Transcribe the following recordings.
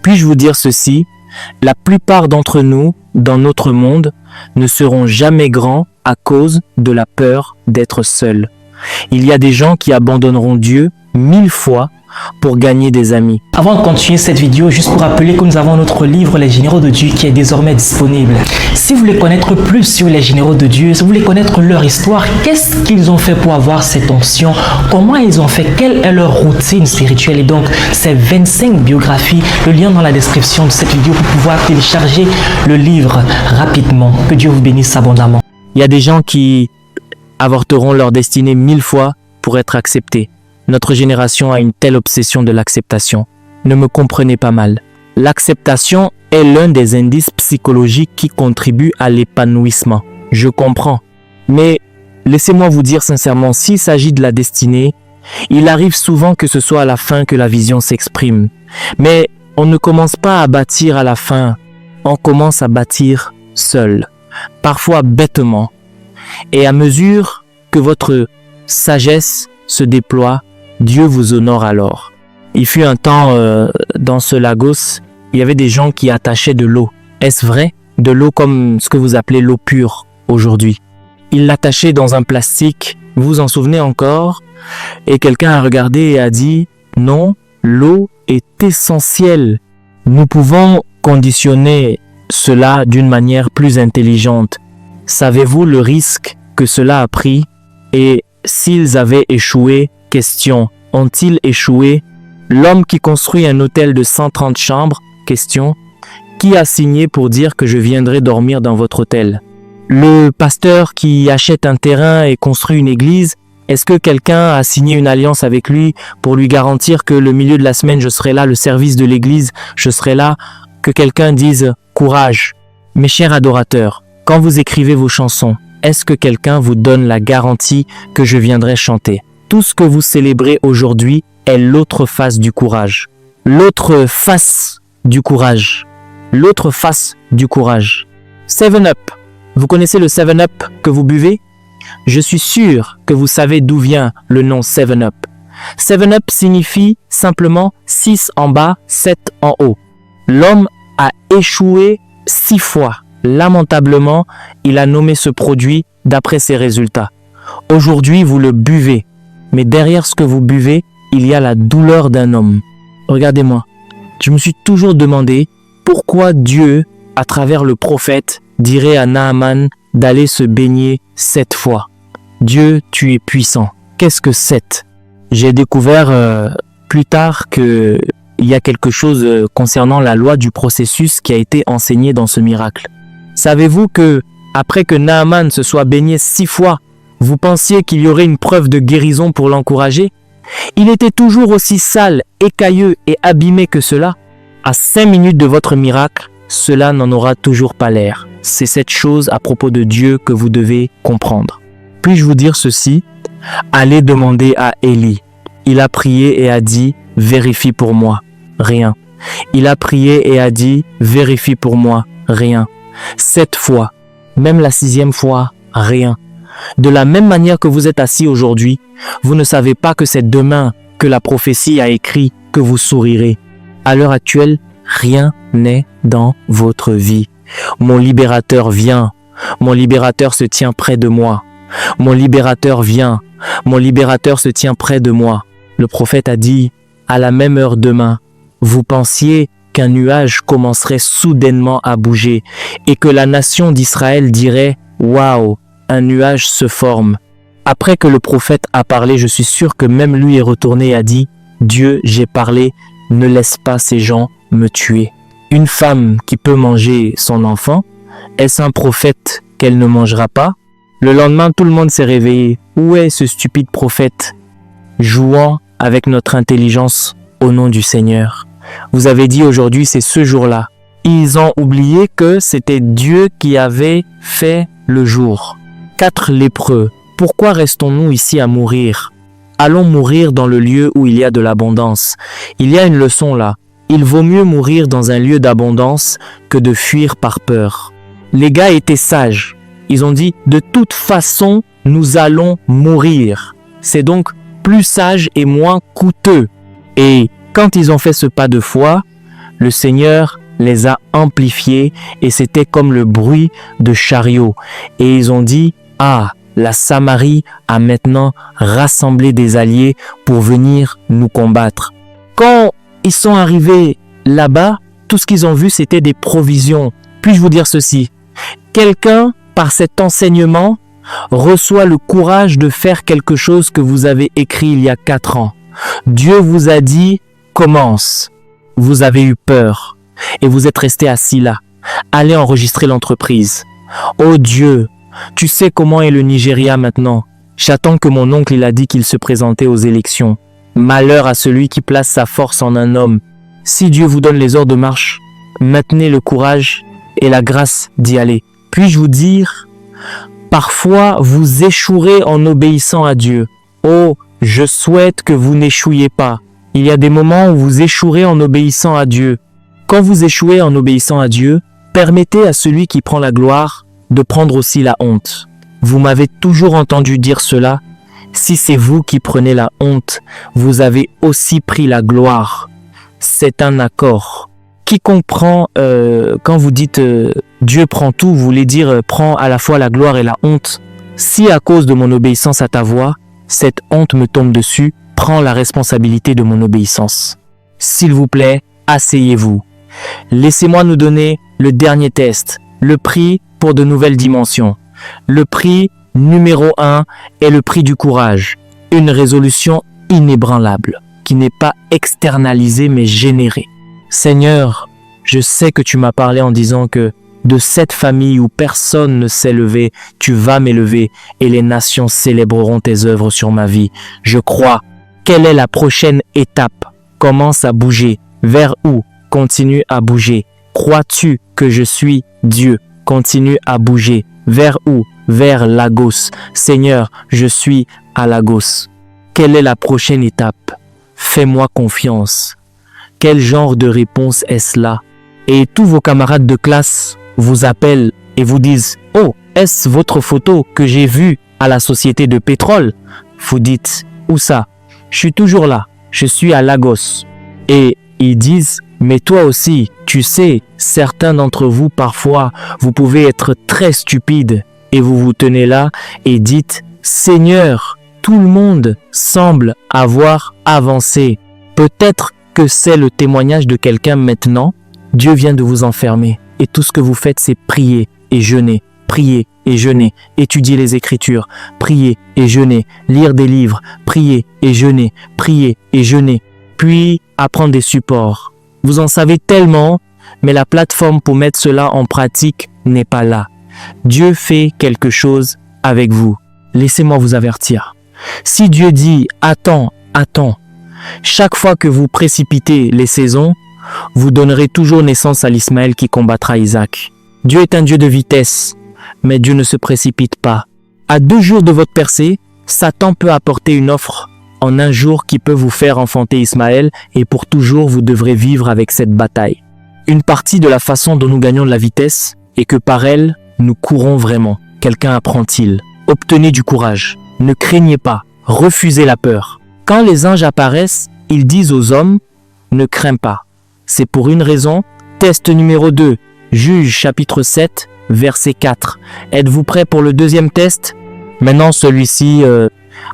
Puis-je vous dire ceci, la plupart d'entre nous, dans notre monde, ne seront jamais grands à cause de la peur d'être seuls. Il y a des gens qui abandonneront Dieu 1000 fois pour gagner des amis. Avant de continuer cette vidéo, juste pour rappeler que nous avons notre livre Les Généraux de Dieu qui est désormais disponible. Si vous voulez connaître plus sur les Généraux de Dieu, si vous voulez connaître leur histoire, qu'est-ce qu'ils ont fait pour avoir cette onction, comment ils ont fait, quelle est leur routine spirituelle, et donc ces 25 biographies, le lien dans la description de cette vidéo pour pouvoir télécharger le livre rapidement. Que Dieu vous bénisse abondamment. Il y a des gens qui avorteront leur destinée 1000 fois pour être acceptés. Notre génération a une telle obsession de l'acceptation. Ne me comprenez pas mal. L'acceptation est l'un des indices psychologiques qui contribuent à l'épanouissement. Je comprends. Mais laissez-moi vous dire sincèrement, s'il s'agit de la destinée, il arrive souvent que ce soit à la fin que la vision s'exprime. Mais on ne commence pas à bâtir à la fin. On commence à bâtir seul. Parfois bêtement. Et à mesure que votre sagesse se déploie, Dieu vous honore alors. Il fut un temps dans ce Lagos, il y avait des gens qui attachaient de l'eau. Est-ce vrai? De l'eau comme ce que vous appelez l'eau pure aujourd'hui. Ils l'attachaient dans un plastique, vous vous en souvenez encore? Et quelqu'un a regardé et a dit « Non, l'eau est essentielle. Nous pouvons conditionner cela d'une manière plus intelligente. Savez-vous le risque que cela a pris? Et s'ils avaient échoué, question, ont-ils échoué? L'homme qui construit un hôtel de 130 chambres, question, qui a signé pour dire que je viendrai dormir dans votre hôtel? Le pasteur qui achète un terrain et construit une église, est-ce que quelqu'un a signé une alliance avec lui pour lui garantir que le milieu de la semaine je serai là, le service de l'église, je serai là, que quelqu'un dise courage? Mes chers adorateurs, quand vous écrivez vos chansons, est-ce que quelqu'un vous donne la garantie que je viendrai chanter? Tout ce que vous célébrez aujourd'hui est l'autre face du courage. L'autre face du courage. L'autre face du courage. 7-Up. Vous connaissez le 7-Up que vous buvez? Je suis sûr que vous savez d'où vient le nom 7-Up. 7-Up signifie simplement 6 en bas, 7 en haut. L'homme a échoué 6 fois. Lamentablement, il a nommé ce produit d'après ses résultats. Aujourd'hui, vous le buvez. Mais derrière ce que vous buvez, il y a la douleur d'un homme. Regardez-moi. Je me suis toujours demandé pourquoi Dieu, à travers le prophète, dirait à Naaman d'aller se baigner 7 fois. Dieu, tu es puissant. Qu'est-ce que 7? J'ai découvert plus tard qu'il y a quelque chose concernant la loi du processus qui a été enseigné dans ce miracle. Savez-vous que après que Naaman se soit baigné 6 fois, vous pensiez qu'il y aurait une preuve de guérison pour l'encourager? Il était toujours aussi sale, écailleux et abîmé que cela. À 5 minutes de votre miracle, cela n'en aura toujours pas l'air. C'est cette chose à propos de Dieu que vous devez comprendre. Puis-je vous dire ceci? Allez demander à Élie. Il a prié et a dit « Vérifie pour moi ». Rien. Il a prié et a dit « Vérifie pour moi ». Rien. 7 fois. Même la 6e fois, rien. De la même manière que vous êtes assis aujourd'hui, vous ne savez pas que c'est demain que la prophétie a écrit que vous sourirez. À l'heure actuelle, rien n'est dans votre vie. Mon libérateur vient. Mon libérateur se tient près de moi. Mon libérateur vient. Mon libérateur se tient près de moi. Le prophète a dit, à la même heure demain, vous pensiez qu'un nuage commencerait soudainement à bouger et que la nation d'Israël dirait, waouh, un nuage se forme. Après que le prophète a parlé, je suis sûr que même lui est retourné et a dit, Dieu, j'ai parlé, ne laisse pas ces gens me tuer. Une femme qui peut manger son enfant, est-ce un prophète qu'elle ne mangera pas? Le lendemain, tout le monde s'est réveillé. Où est ce stupide prophète? Jouant avec notre intelligence au nom du Seigneur. Vous avez dit aujourd'hui, c'est ce jour-là. Ils ont oublié que c'était Dieu qui avait fait le jour. 4 lépreux. Pourquoi restons-nous ici à mourir? Allons mourir dans le lieu où il y a de l'abondance. Il y a une leçon là. Il vaut mieux mourir dans un lieu d'abondance que de fuir par peur. Les gars étaient sages. Ils ont dit, de toute façon, nous allons mourir. C'est donc plus sage et moins coûteux. Et quand ils ont fait ce pas de foi, Le Seigneur les a amplifiés et c'était comme le bruit de chariots. Et ils ont dit, « Ah, la Samarie a maintenant rassemblé des alliés pour venir nous combattre. » Quand ils sont arrivés là-bas, tout ce qu'ils ont vu, c'était des provisions. Puis-je vous dire ceci? Quelqu'un, par cet enseignement, reçoit le courage de faire quelque chose que vous avez écrit il y a 4 ans. Dieu vous a dit, commence. Vous avez eu peur et vous êtes resté assis là. Allez enregistrer l'entreprise. Oh Dieu, tu sais comment est le Nigeria maintenant. J'attends que mon oncle il a dit qu'il se présentait aux élections. Malheur à celui qui place sa force en un homme. Si Dieu vous donne les ordres de marche, maintenez le courage et la grâce d'y aller. Puis-je vous dire, parfois vous échouerez en obéissant à Dieu. Oh, je souhaite que vous n'échouiez pas. Il y a des moments où vous échouerez en obéissant à Dieu. Quand vous échouez en obéissant à Dieu, permettez à celui qui prend la gloire de prendre aussi la honte. Vous m'avez toujours entendu dire cela. Si c'est vous qui prenez la honte, vous avez aussi pris la gloire. C'est un accord. Qui comprend quand vous dites Dieu prend tout, vous voulez dire prend à la fois la gloire et la honte. Si à cause de mon obéissance à ta voix, cette honte me tombe dessus, prends la responsabilité de mon obéissance. S'il vous plaît, asseyez-vous. Laissez-moi nous donner le dernier test, le prix pour de nouvelles dimensions. Le prix numéro 1 est le prix du courage, une résolution inébranlable, qui n'est pas externalisée mais générée. Seigneur, je sais que tu m'as parlé en disant que de cette famille où personne ne s'est levé, tu vas m'élever et les nations célébreront tes œuvres sur ma vie. Je crois. Quelle est la prochaine étape? Commence à bouger. Vers où? Continue à bouger. Crois-tu que je suis Dieu? Continue à bouger. Vers où? Vers Lagos. Seigneur, je suis à Lagos. Quelle est la prochaine étape? Fais-moi confiance. Quel genre de réponse est-ce là? Et tous vos camarades de classe vous appellent et vous disent « Oh, est-ce votre photo que j'ai vue à la société de pétrole ?» Vous dites « Où ça? Je suis toujours là, je suis à Lagos. » Et ils disent « Mais toi aussi, tu sais, certains d'entre vous parfois, vous pouvez être très stupides et vous vous tenez là et dites « Seigneur, tout le monde semble avoir avancé. » Peut-être que c'est le témoignage de quelqu'un maintenant. Dieu vient de vous enfermer et tout ce que vous faites c'est prier et jeûner, prier et jeûner, étudier les Écritures, prier et jeûner, lire des livres, prier et jeûner, puis apprendre des supports. Vous en savez tellement, mais la plateforme pour mettre cela en pratique n'est pas là. Dieu fait quelque chose avec vous. Laissez-moi vous avertir. Si Dieu dit « Attends, attends », chaque fois que vous précipitez les saisons, vous donnerez toujours naissance à l'Ismaël qui combattra Isaac. Dieu est un Dieu de vitesse, mais Dieu ne se précipite pas. À 2 jours de votre percée, Satan peut apporter une offre en 1 jour qui peut vous faire enfanter Ismaël et pour toujours vous devrez vivre avec cette bataille. Une partie de la façon dont nous gagnons de la vitesse est que par elle, nous courons vraiment. Quelqu'un apprend-il? Obtenez du courage. Ne craignez pas. Refusez la peur. Quand les anges apparaissent, ils disent aux hommes « Ne crains pas ». C'est pour une raison. Test numéro 2, Juge chapitre 7, verset 4. Êtes-vous prêts pour le 2e test? Maintenant celui-ci,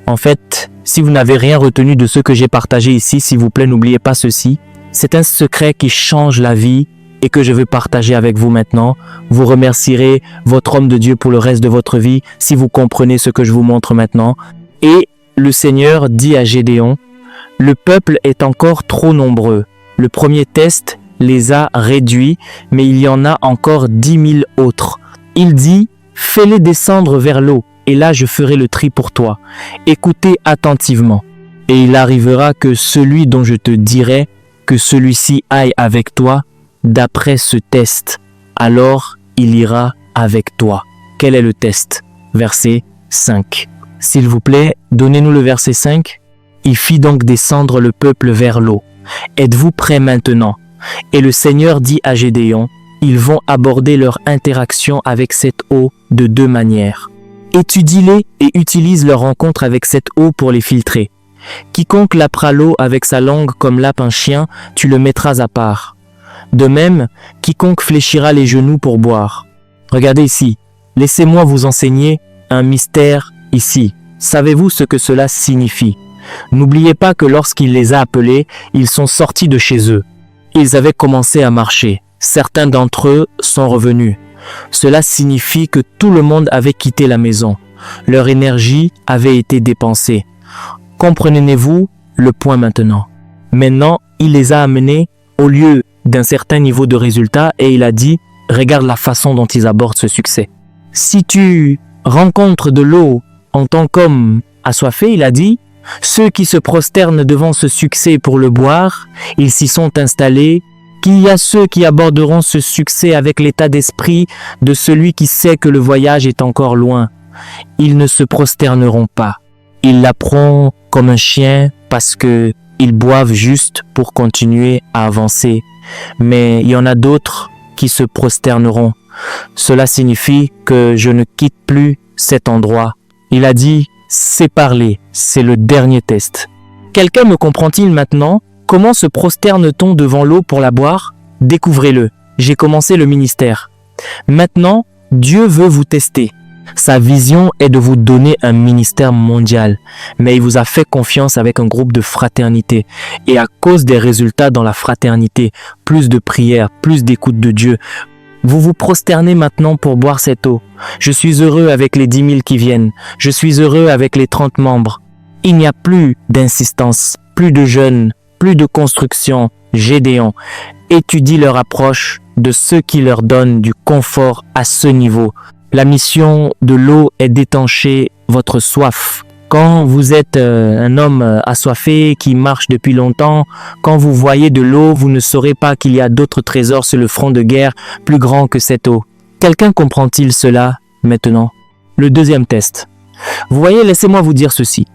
en fait, si vous n'avez rien retenu de ce que j'ai partagé ici, s'il vous plaît, n'oubliez pas ceci. C'est un secret qui change la vie et que je veux partager avec vous maintenant. Vous remercierez votre homme de Dieu pour le reste de votre vie si vous comprenez ce que je vous montre maintenant. Et le Seigneur dit à Gédéon, « Le peuple est encore trop nombreux. » Le premier test les a réduits, mais il y en a encore 10 000 autres. Il dit, « Fais-les descendre vers l'eau, et là je ferai le tri pour toi. Écoutez attentivement. Et il arrivera que celui dont je te dirai que celui-ci aille avec toi, d'après ce test, alors il ira avec toi. » Quel est le test? Verset 5. S'il vous plaît, donnez-nous le verset 5. Il fit donc descendre le peuple vers l'eau. Êtes-vous prêts maintenant? Et le Seigneur dit à Gédéon, ils vont aborder leur interaction avec cette eau de 2 manières. Étudie-les et utilise leur rencontre avec cette eau pour les filtrer. Quiconque lappera l'eau avec sa langue comme lappe un chien, tu le mettras à part. De même, quiconque fléchira les genoux pour boire. Regardez ici, laissez-moi vous enseigner un mystère ici. Savez-vous ce que cela signifie? N'oubliez pas que lorsqu'il les a appelés, ils sont sortis de chez eux. Ils avaient commencé à marcher. Certains d'entre eux sont revenus. Cela signifie que tout le monde avait quitté la maison. Leur énergie avait été dépensée. Comprenez-vous le point maintenant? Maintenant, il les a amenés au lieu d'un certain niveau de résultat et il a dit, regarde la façon dont ils abordent ce succès. Si tu rencontres de l'eau en tant qu'homme assoiffé, il a dit, ceux qui se prosternent devant ce succès pour le boire, ils s'y sont installés, qu'il y a ceux qui aborderont ce succès avec l'état d'esprit de celui qui sait que le voyage est encore loin. Ils ne se prosterneront pas. Ils l'apprendront comme un chien parce que ils boivent juste pour continuer à avancer. Mais il y en a d'autres qui se prosterneront. Cela signifie que je ne quitte plus cet endroit. Il a dit, c'est parler, c'est le dernier test. Quelqu'un me comprend-il maintenant? Comment se prosterne-t-on devant l'eau pour la boire? Découvrez-le. J'ai commencé le ministère. Maintenant, Dieu veut vous tester. Sa vision est de vous donner un ministère mondial, mais il vous a fait confiance avec un groupe de fraternité. Et à cause des résultats dans la fraternité, plus de prières, plus d'écoute de Dieu, vous vous prosternez maintenant pour boire cette eau. Je suis heureux avec les 10 000 qui viennent. Je suis heureux avec les 30 membres. Il n'y a plus d'insistance, plus de jeûne, plus de construction. Gédéon étudie leur approche de ceux qui leur donnent du confort à ce niveau. La mission de l'eau est d'étancher votre soif. Quand vous êtes un homme assoiffé qui marche depuis longtemps, quand vous voyez de l'eau, vous ne saurez pas qu'il y a d'autres trésors sur le front de guerre plus grands que cette eau. Quelqu'un comprend-il cela maintenant? Le deuxième test. Vous voyez, laissez-moi vous dire ceci.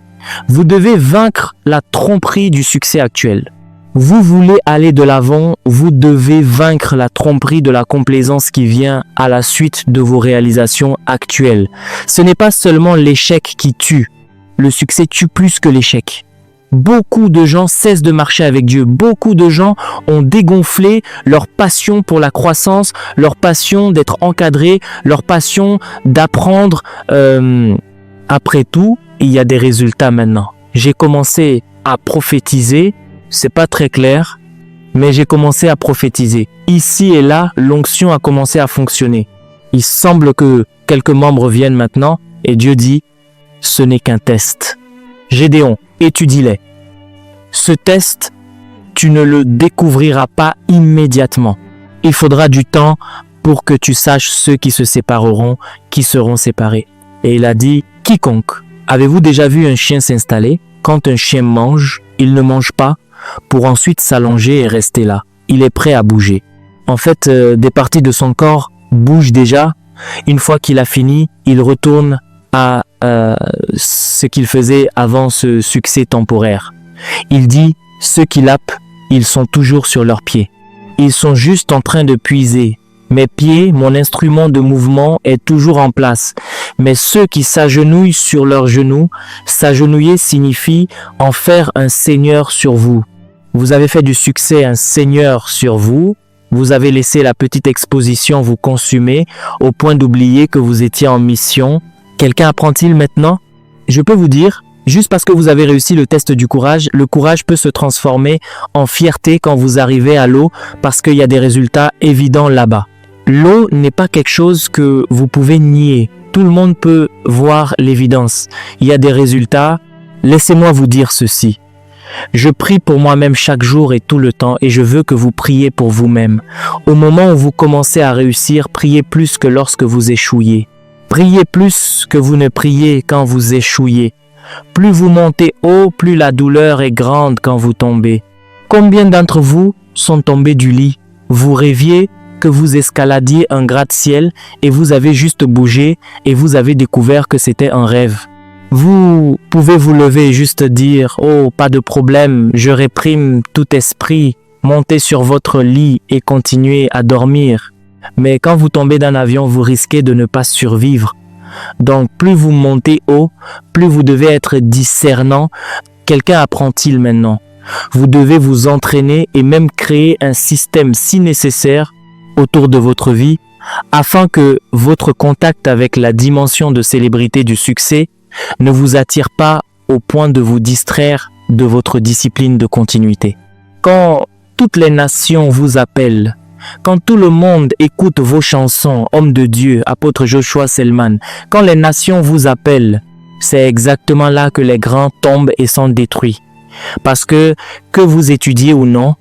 Vous devez vaincre la tromperie du succès actuel. Vous voulez aller de l'avant, vous devez vaincre la tromperie de la complaisance qui vient à la suite de vos réalisations actuelles. Ce n'est pas seulement l'échec qui tue. Le succès tue plus que l'échec. Beaucoup de gens cessent de marcher avec Dieu. Beaucoup de gens ont dégonflé leur passion pour la croissance, leur passion d'être encadrés, leur passion d'apprendre. Après tout, il y a des résultats maintenant. J'ai commencé à prophétiser. C'est pas très clair, mais j'ai commencé à prophétiser. Ici et là, l'onction a commencé à fonctionner. Il semble que quelques membres viennent maintenant et Dieu dit, ce n'est qu'un test. Gédéon, étudie-les. Ce test, tu ne le découvriras pas immédiatement. Il faudra du temps pour que tu saches ceux qui se sépareront, qui seront séparés. Et il a dit, quiconque. Avez-vous déjà vu un chien s'installer? Quand un chien mange, il ne mange pas pour ensuite s'allonger et rester là. Il est prêt à bouger. En fait, des parties de son corps bougent déjà. Une fois qu'il a fini, il retourne à ce qu'il faisait avant ce succès temporaire. Il dit, ceux qui lapent, ils sont toujours sur leurs pieds. Ils sont juste en train de puiser. Mes pieds, mon instrument de mouvement est toujours en place. Mais ceux qui s'agenouillent sur leurs genoux, s'agenouiller signifie en faire un seigneur sur vous. Vous avez fait du succès un seigneur sur vous. Vous avez laissé la petite exposition vous consumer au point d'oublier que vous étiez en mission. Quelqu'un apprend-il maintenant? Je peux vous dire, juste parce que vous avez réussi le test du courage, le courage peut se transformer en fierté quand vous arrivez à l'eau parce qu'il y a des résultats évidents là-bas. L'eau n'est pas quelque chose que vous pouvez nier. Tout le monde peut voir l'évidence. Il y a des résultats. Laissez-moi vous dire ceci. Je prie pour moi-même chaque jour et tout le temps et je veux que vous priez pour vous-même. Au moment où vous commencez à réussir, priez plus que lorsque vous échouiez. Priez plus que vous ne priez quand vous échouiez. Plus vous montez haut, plus la douleur est grande quand vous tombez. Combien d'entre vous sont tombés du lit? Vous rêviez que vous escaladiez un gratte-ciel et vous avez juste bougé et vous avez découvert que c'était un rêve. Vous pouvez vous lever et juste dire « Oh, pas de problème, je réprime tout esprit, montez sur votre lit et continuez à dormir. » Mais quand vous tombez d'un avion, vous risquez de ne pas survivre. Donc plus vous montez haut, plus vous devez être discernant. Quelqu'un apprend-il maintenant? Vous devez vous entraîner et même créer un système si nécessaire autour de votre vie afin que votre contact avec la dimension de célébrité du succès ne vous attire pas au point de vous distraire de votre discipline de continuité. Quand toutes les nations vous appellent, quand tout le monde écoute vos chansons, homme de Dieu, apôtre Joshua Selman, quand les nations vous appellent, c'est exactement là que les grands tombent et sont détruits. Parce que vous étudiez ou non,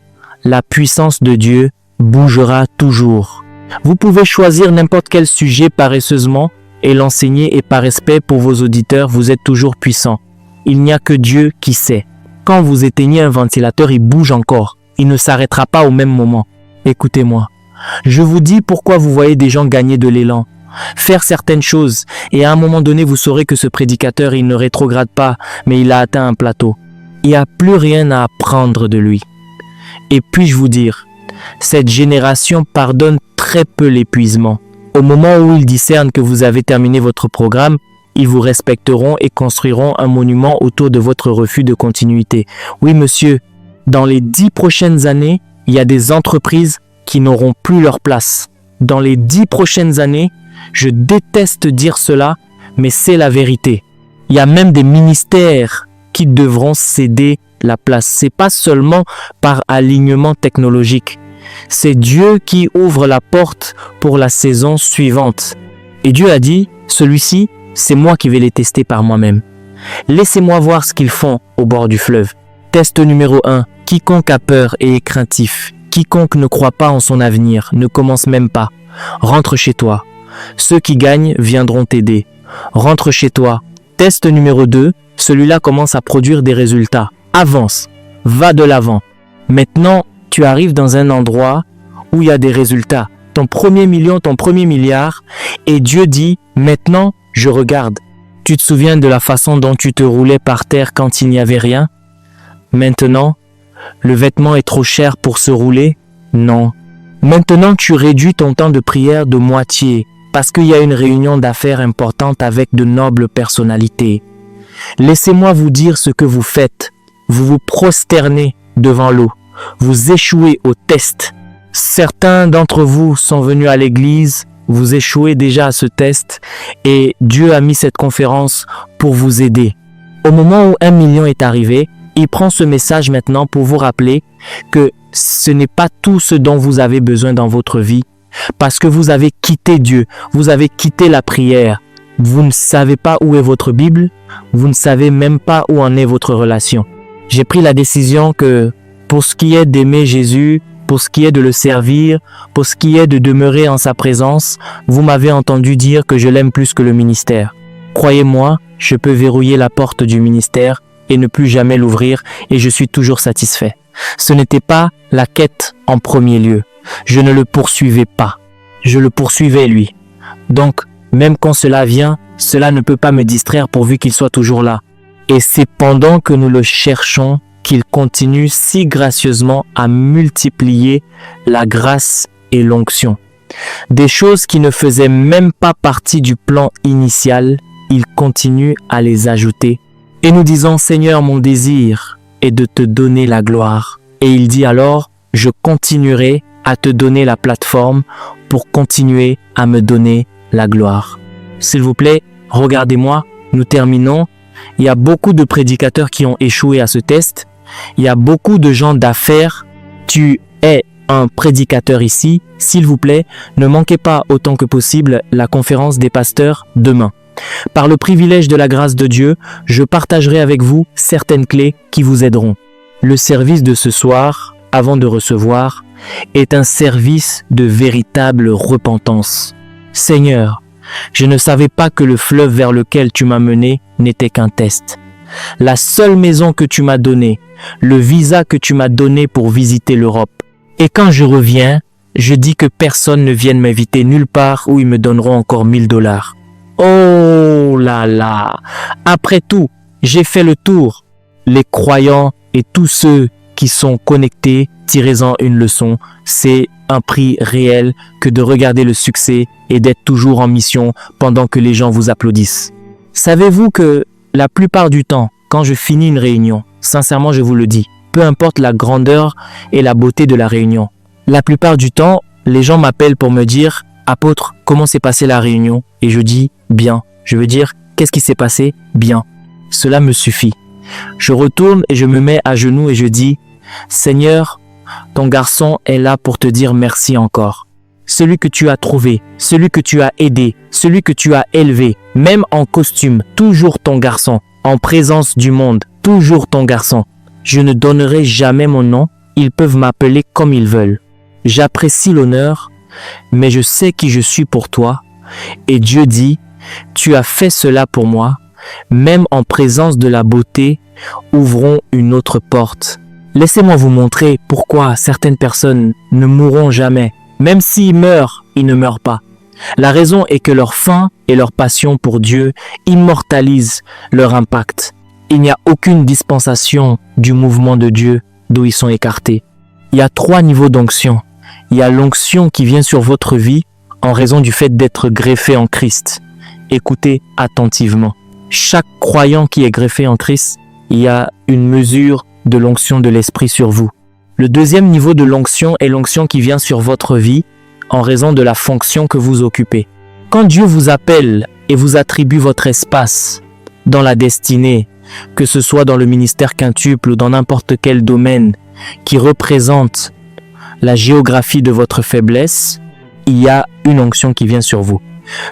la puissance de Dieu bougera toujours. Vous pouvez choisir n'importe quel sujet paresseusement et l'enseigner, et par respect pour vos auditeurs, vous êtes toujours puissant. Il n'y a que Dieu qui sait. Quand vous éteignez un ventilateur, il bouge encore. Il ne s'arrêtera pas au même moment. Écoutez-moi. Je vous dis pourquoi vous voyez des gens gagner de l'élan, faire certaines choses, et à un moment donné, vous saurez que ce prédicateur, il ne rétrograde pas, mais il a atteint un plateau. Il n'y a plus rien à apprendre de lui. Et puis-je vous dire, cette génération pardonne très peu l'épuisement. Au moment où ils discernent que vous avez terminé votre programme, ils vous respecteront et construiront un monument autour de votre refus de continuité. Oui, monsieur, dans les 10 prochaines années, il y a des entreprises qui n'auront plus leur place. Dans les 10 prochaines années, je déteste dire cela, mais c'est la vérité. Il y a même des ministères qui devront céder la place. C'est pas seulement par alignement technologique. C'est Dieu qui ouvre la porte pour la saison suivante. Et Dieu a dit, celui-ci, c'est moi qui vais les tester par moi-même. Laissez-moi voir ce qu'ils font au bord du fleuve. Test numéro 1. Quiconque a peur et est craintif, quiconque ne croit pas en son avenir, ne commence même pas. Rentre chez toi. Ceux qui gagnent viendront t'aider. Rentre chez toi. Test numéro 2. Celui-là commence à produire des résultats. Avance. Va de l'avant. Maintenant, tu arrives dans un endroit où il y a des résultats. Ton premier million, ton premier milliard. Et Dieu dit, maintenant, je regarde. Tu te souviens de la façon dont tu te roulais par terre quand il n'y avait rien? Maintenant, le vêtement est trop cher pour se rouler? Non. Maintenant, tu réduis ton temps de prière de moitié parce qu'il y a une réunion d'affaires importante avec de nobles personnalités. Laissez-moi vous dire ce que vous faites. Vous vous prosternez devant l'eau. Vous échouez au test. Certains d'entre vous sont venus à l'église, vous échouez déjà à ce test et Dieu a mis cette conférence pour vous aider. Au moment où 1 million est arrivé, il prend ce message maintenant pour vous rappeler que ce n'est pas tout ce dont vous avez besoin dans votre vie parce que vous avez quitté Dieu, vous avez quitté la prière. Vous ne savez pas où est votre Bible, vous ne savez même pas où en est votre relation. J'ai pris la décision que pour ce qui est d'aimer Jésus, pour ce qui est de le servir, pour ce qui est de demeurer en sa présence, vous m'avez entendu dire que je l'aime plus que le ministère. Croyez-moi, je peux verrouiller la porte du ministère et ne plus jamais l'ouvrir et je suis toujours satisfait. Ce n'était pas la quête en premier lieu. Je ne le poursuivais pas. Je le poursuivais lui. Donc, même quand cela vient, cela ne peut pas me distraire pourvu qu'il soit toujours là. Et c'est pendant que nous le cherchons qu'il continue si gracieusement à multiplier la grâce et l'onction. Des choses qui ne faisaient même pas partie du plan initial, il continue à les ajouter. Et nous disons, Seigneur, mon désir est de te donner la gloire. Et il dit alors, je continuerai à te donner la plateforme pour continuer à me donner la gloire. S'il vous plaît, regardez-moi, nous terminons. Il y a beaucoup de prédicateurs qui ont échoué à ce test. Il y a beaucoup de gens d'affaires. Tu es un prédicateur ici. S'il vous plaît, ne manquez pas autant que possible la conférence des pasteurs demain. Par le privilège de la grâce de Dieu, je partagerai avec vous certaines clés qui vous aideront. Le service de ce soir, avant de recevoir, est un service de véritable repentance. Seigneur, je ne savais pas que le fleuve vers lequel tu m'as mené n'était qu'un test. La seule maison que tu m'as donnée, le visa que tu m'as donné pour visiter l'Europe. Et quand je reviens, je dis que personne ne vienne m'inviter nulle part où ils me donneront encore $1000. Oh là là! Après tout, j'ai fait le tour. Les croyants et tous ceux qui sont connectés, tirez-en une leçon. C'est un prix réel que de regarder le succès et d'être toujours en mission pendant que les gens vous applaudissent. Savez-vous que la plupart du temps, quand je finis une réunion, sincèrement je vous le dis, peu importe la grandeur et la beauté de la réunion. La plupart du temps, les gens m'appellent pour me dire « Apôtre, comment s'est passée la réunion ?» Et je dis « Bien ». Je veux dire « Qu'est-ce qui s'est passé ? Bien ». Cela me suffit. Je retourne et je me mets à genoux et je dis « Seigneur, ton garçon est là pour te dire merci encore. Celui que tu as trouvé, celui que tu as aidé, celui que tu as élevé, même en costume, toujours ton garçon, en présence du monde, toujours ton garçon. Je ne donnerai jamais mon nom, ils peuvent m'appeler comme ils veulent. J'apprécie l'honneur, mais je sais qui je suis pour toi. Et Dieu dit, tu as fait cela pour moi, même en présence de la beauté, ouvrons une autre porte. Laissez-moi vous montrer pourquoi certaines personnes ne mourront jamais. Même s'ils meurent, ils ne meurent pas. La raison est que leur faim et leur passion pour Dieu immortalisent leur impact. Il n'y a aucune dispensation du mouvement de Dieu d'où ils sont écartés. Il y a 3 niveaux d'onction. Il y a l'onction qui vient sur votre vie en raison du fait d'être greffé en Christ. Écoutez attentivement. Chaque croyant qui est greffé en Christ, il y a une mesure de l'onction de l'Esprit sur vous. Le deuxième niveau de l'onction est l'onction qui vient sur votre vie en raison de la fonction que vous occupez. Quand Dieu vous appelle et vous attribue votre espace dans la destinée, que ce soit dans le ministère quintuple ou dans n'importe quel domaine qui représente la géographie de votre faiblesse, il y a une onction qui vient sur vous.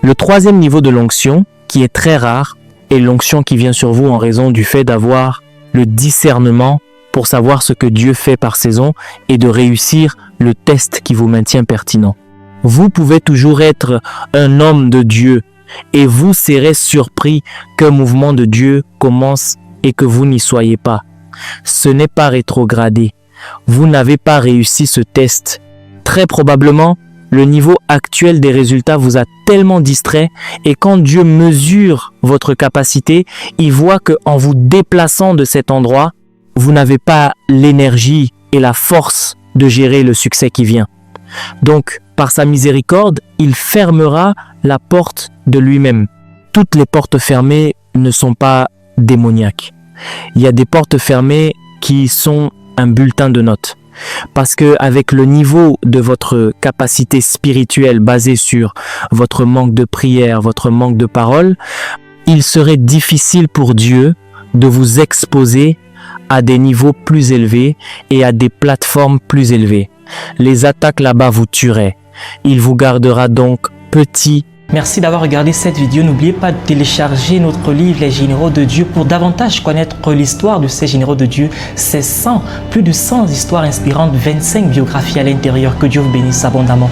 Le troisième niveau de l'onction, qui est très rare, est l'onction qui vient sur vous en raison du fait d'avoir le discernement pour savoir ce que Dieu fait par saison et de réussir le test qui vous maintient pertinent. Vous pouvez toujours être un homme de Dieu et vous serez surpris qu'un mouvement de Dieu commence et que vous n'y soyez pas. Ce n'est pas rétrogradé. Vous n'avez pas réussi ce test. Très probablement, le niveau actuel des résultats vous a tellement distrait et quand Dieu mesure votre capacité, il voit qu'en vous déplaçant de cet endroit, vous n'avez pas l'énergie et la force de gérer le succès qui vient. Donc, par sa miséricorde, il fermera la porte de lui-même. Toutes les portes fermées ne sont pas démoniaques. Il y a des portes fermées qui sont un bulletin de notes. Parce que avec le niveau de votre capacité spirituelle basée sur votre manque de prière, votre manque de parole, il serait difficile pour Dieu de vous exposer à des niveaux plus élevés et à des plateformes plus élevées. Les attaques là-bas vous tueraient. Il vous gardera donc petit. Merci d'avoir regardé cette vidéo. N'oubliez pas de télécharger notre livre Les Généraux de Dieu pour davantage connaître l'histoire de ces Généraux de Dieu. C'est plus de 100 histoires inspirantes, 25 biographies à l'intérieur. Que Dieu vous bénisse abondamment.